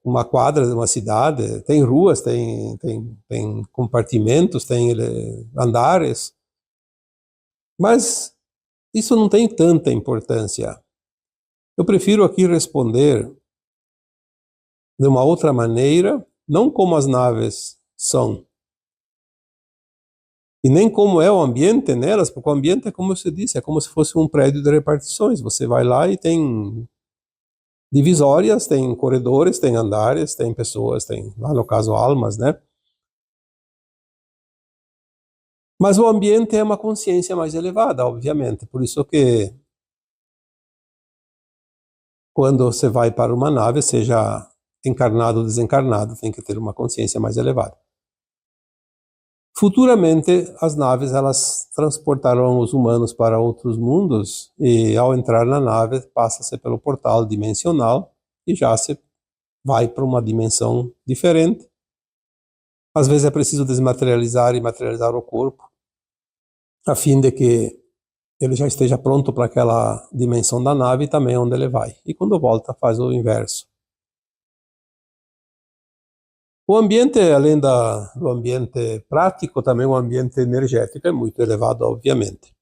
uma quadra de uma cidade, tem ruas, tem compartimentos, tem andares, mas isso não tem tanta importância. Eu prefiro aqui responder de uma outra maneira, não como as naves são, e nem como é o ambiente nelas, porque o ambiente é como você disse, é como se fosse um prédio de repartições. Você vai lá e tem divisórias, tem corredores, tem andares, tem pessoas, tem, lá no caso, almas, né? Mas o ambiente é uma consciência mais elevada, obviamente. Por isso que quando você vai para uma nave, seja encarnado ou desencarnado, tem que ter uma consciência mais elevada. Futuramente, as naves elas transportarão os humanos para outros mundos, e ao entrar na nave, passa-se pelo portal dimensional e já se vai para uma dimensão diferente. Às vezes é preciso desmaterializar e materializar o corpo, a fim de que ele já esteja pronto para aquela dimensão da nave e também onde ele vai. E quando volta, faz o inverso. O ambiente, além do ambiente prático, também o ambiente energético é muito elevado, obviamente.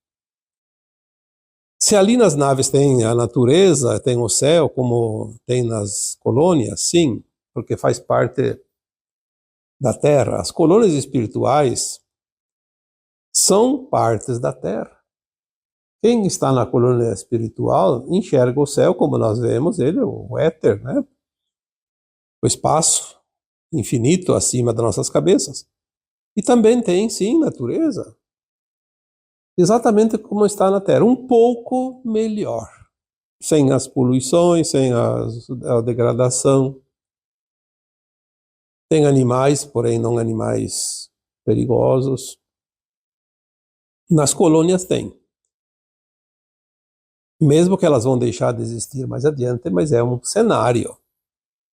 Se ali nas naves tem a natureza, tem o céu, como tem nas colônias, sim, porque faz parte da Terra. As colônias espirituais são partes da Terra. Quem está na colônia espiritual enxerga o céu como nós vemos ele, o éter, né? O espaço infinito acima das nossas cabeças. E também tem, sim, natureza. Exatamente como está na Terra, um pouco melhor. Sem as poluições, sem a degradação. Tem animais, porém não animais perigosos. Nas colônias tem. Mesmo que elas vão deixar de existir mais adiante, mas é um cenário.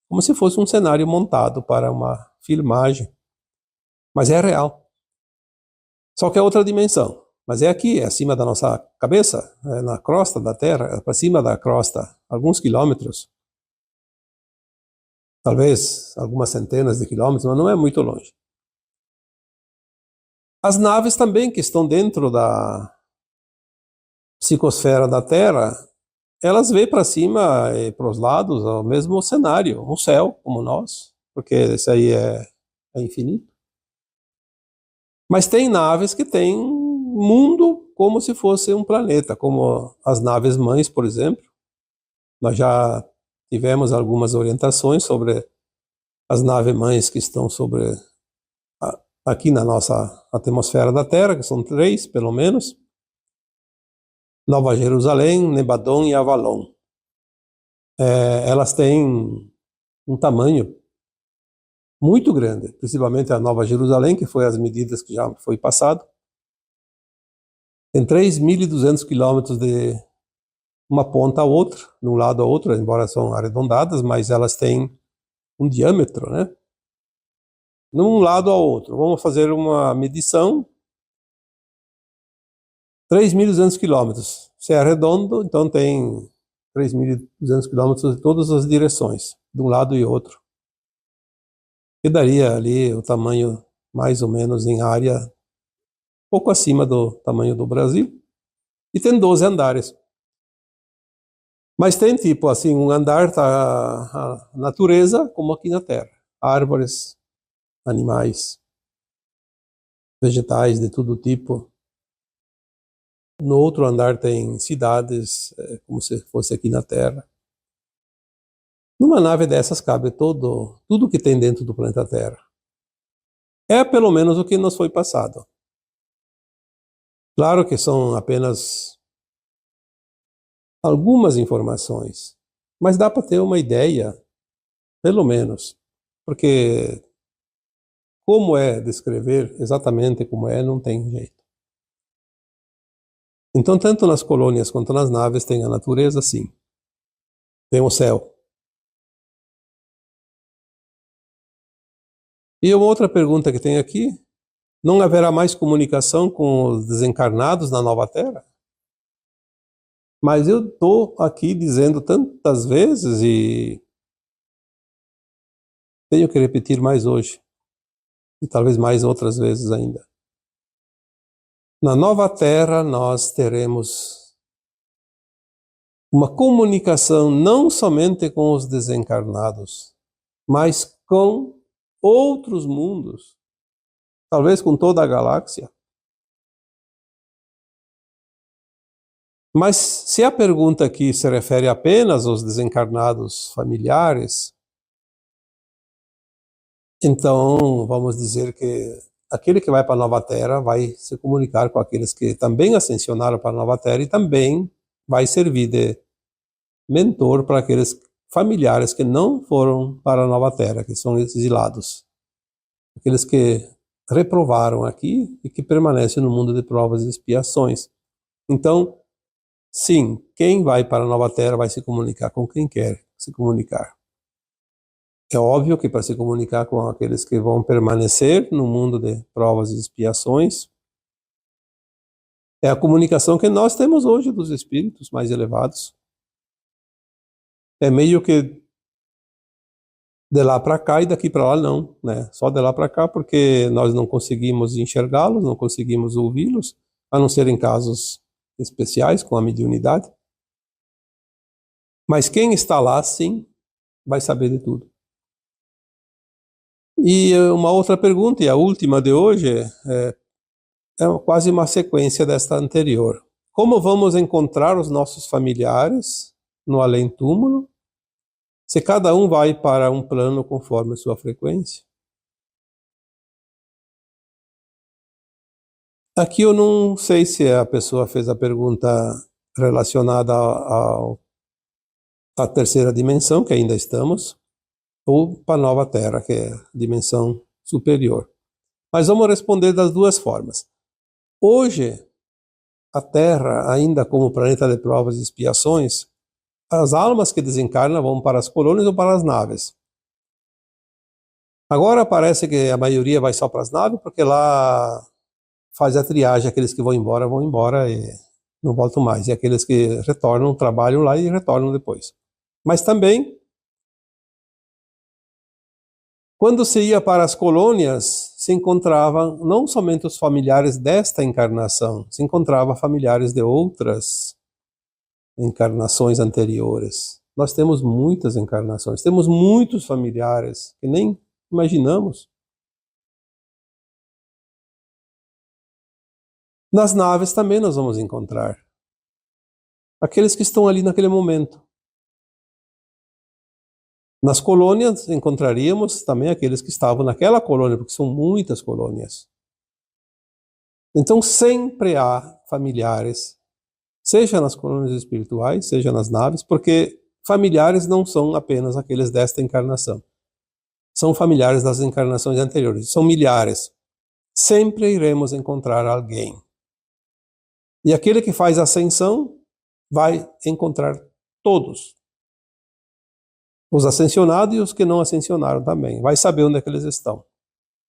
Como se fosse um cenário montado para uma filmagem. Mas é real. Só que é outra dimensão. Mas é aqui, é acima da nossa cabeça, é na crosta da Terra, é para cima da crosta, alguns quilômetros. Talvez algumas centenas de quilômetros, mas não é muito longe. As naves também que estão dentro da psicosfera da Terra, elas veem para cima e para os lados o mesmo cenário, um céu como nós, porque esse aí é infinito. Mas tem naves que têm mundo como se fosse um planeta, como as naves mães, por exemplo. Nós já tivemos algumas orientações sobre as naves mães que estão aqui na nossa atmosfera da Terra, que são 3, pelo menos. Nova Jerusalém, Nebadon e Avalon. Elas têm um tamanho muito grande, principalmente a Nova Jerusalém, que foi as medidas que já foi passado. Tem 3.200 quilômetros de uma ponta a outra, de um lado a outro, embora são arredondadas, mas elas têm um diâmetro, né? De um lado ao outro. Vamos fazer uma medição. 3.200 quilômetros. Se é redondo, então tem 3.200 quilômetros de todas as direções, de um lado e outro. Que daria ali o tamanho, mais ou menos, em área, pouco acima do tamanho do Brasil. E tem 12 andares. Mas tem tipo assim, um andar tá a natureza, como aqui na Terra. Árvores, animais, vegetais de todo tipo. No outro andar tem cidades, como se fosse aqui na Terra. Numa nave dessas cabe tudo que tem dentro do planeta Terra. É pelo menos o que nos foi passado. Claro que são apenas algumas informações, mas dá para ter uma ideia, pelo menos, porque como é descrever exatamente como é, não tem jeito. Então, tanto nas colônias quanto nas naves tem a natureza, sim. Tem o céu. E uma outra pergunta que tem aqui, não haverá mais comunicação com os desencarnados na nova Terra? Mas eu estou aqui dizendo tantas vezes e tenho que repetir mais hoje. E talvez mais outras vezes ainda. Na nova Terra nós teremos uma comunicação não somente com os desencarnados, mas com outros mundos, talvez com toda a galáxia. Mas se a pergunta aqui se refere apenas aos desencarnados familiares, então vamos dizer que aquele que vai para a nova Terra vai se comunicar com aqueles que também ascensionaram para a nova Terra e também vai servir de mentor para aqueles familiares que não foram para a nova Terra, que são exilados. Aqueles que reprovaram aqui e que permanecem no mundo de provas e expiações. Então, sim, quem vai para a nova Terra vai se comunicar com quem quer se comunicar. É óbvio que para se comunicar com aqueles que vão permanecer no mundo de provas e expiações, é a comunicação que nós temos hoje dos espíritos mais elevados. É meio que de lá para cá e daqui para lá não, né? Só de lá para cá, porque nós não conseguimos enxergá-los, não conseguimos ouvi-los, a não ser em casos especiais, com a mediunidade. Mas quem está lá, sim, vai saber de tudo. E uma outra pergunta, e a última de hoje, é quase uma sequência desta anterior. Como vamos encontrar os nossos familiares no além-túmulo, se cada um vai para um plano conforme sua frequência? Aqui eu não sei se a pessoa fez a pergunta relacionada à terceira dimensão, que ainda estamos, ou para a nova Terra, que é a dimensão superior. Mas vamos responder das duas formas. Hoje, a Terra, ainda como planeta de provas e expiações, as almas que desencarnam vão para as colônias ou para as naves. Agora parece que a maioria vai só para as naves, porque lá faz a triagem, aqueles que vão embora e não voltam mais. E aqueles que retornam, trabalham lá e retornam depois. Mas também, quando se ia para as colônias, se encontravam não somente os familiares desta encarnação, se encontrava familiares de outras encarnações anteriores. Nós temos muitas encarnações, temos muitos familiares que nem imaginamos. Nas naves também nós vamos encontrar aqueles que estão ali naquele momento. Nas colônias encontraríamos também aqueles que estavam naquela colônia, porque são muitas colônias. Então sempre há familiares, seja nas colônias espirituais, seja nas naves, porque familiares não são apenas aqueles desta encarnação. São familiares das encarnações anteriores, são milhares. Sempre iremos encontrar alguém. E aquele que faz ascensão vai encontrar todos. Os ascensionados e os que não ascensionaram também. Vai saber onde é que eles estão.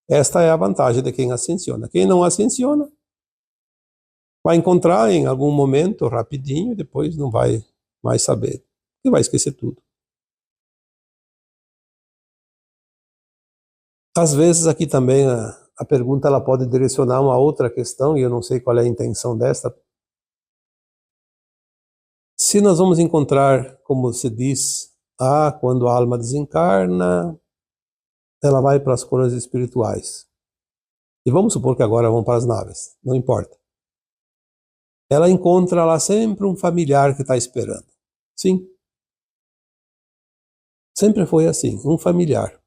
Esta é a vantagem de quem ascensiona. Quem não ascensiona vai encontrar em algum momento, rapidinho, e depois não vai mais saber. E vai esquecer tudo. Às vezes aqui também a pergunta ela pode direcionar uma outra questão, e eu não sei qual é a intenção desta. Se nós vamos encontrar, como se diz, quando a alma desencarna, ela vai para as coroas espirituais. E vamos supor que agora vão para as naves, não importa. Ela encontra lá sempre um familiar que está esperando. Sim. Sempre foi assim, um familiar.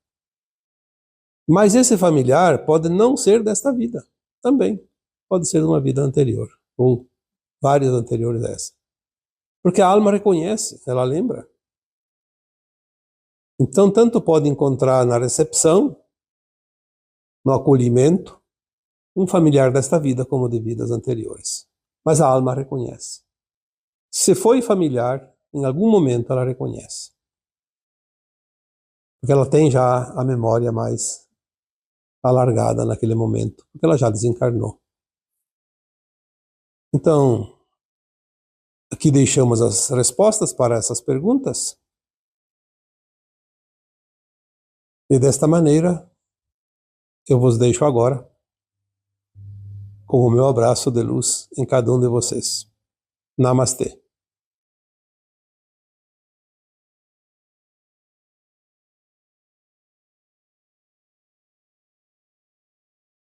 Mas esse familiar pode não ser desta vida, também. Pode ser de uma vida anterior, ou várias anteriores a essa. Porque a alma reconhece, ela lembra. Então, tanto pode encontrar na recepção, no acolhimento, um familiar desta vida como de vidas anteriores. Mas a alma reconhece. Se foi familiar, em algum momento ela reconhece. Porque ela tem já a memória mais alargada naquele momento, porque ela já desencarnou. Então, aqui deixamos as respostas para essas perguntas. E desta maneira, eu vos deixo agora com o meu abraço de luz em cada um de vocês. Namastê.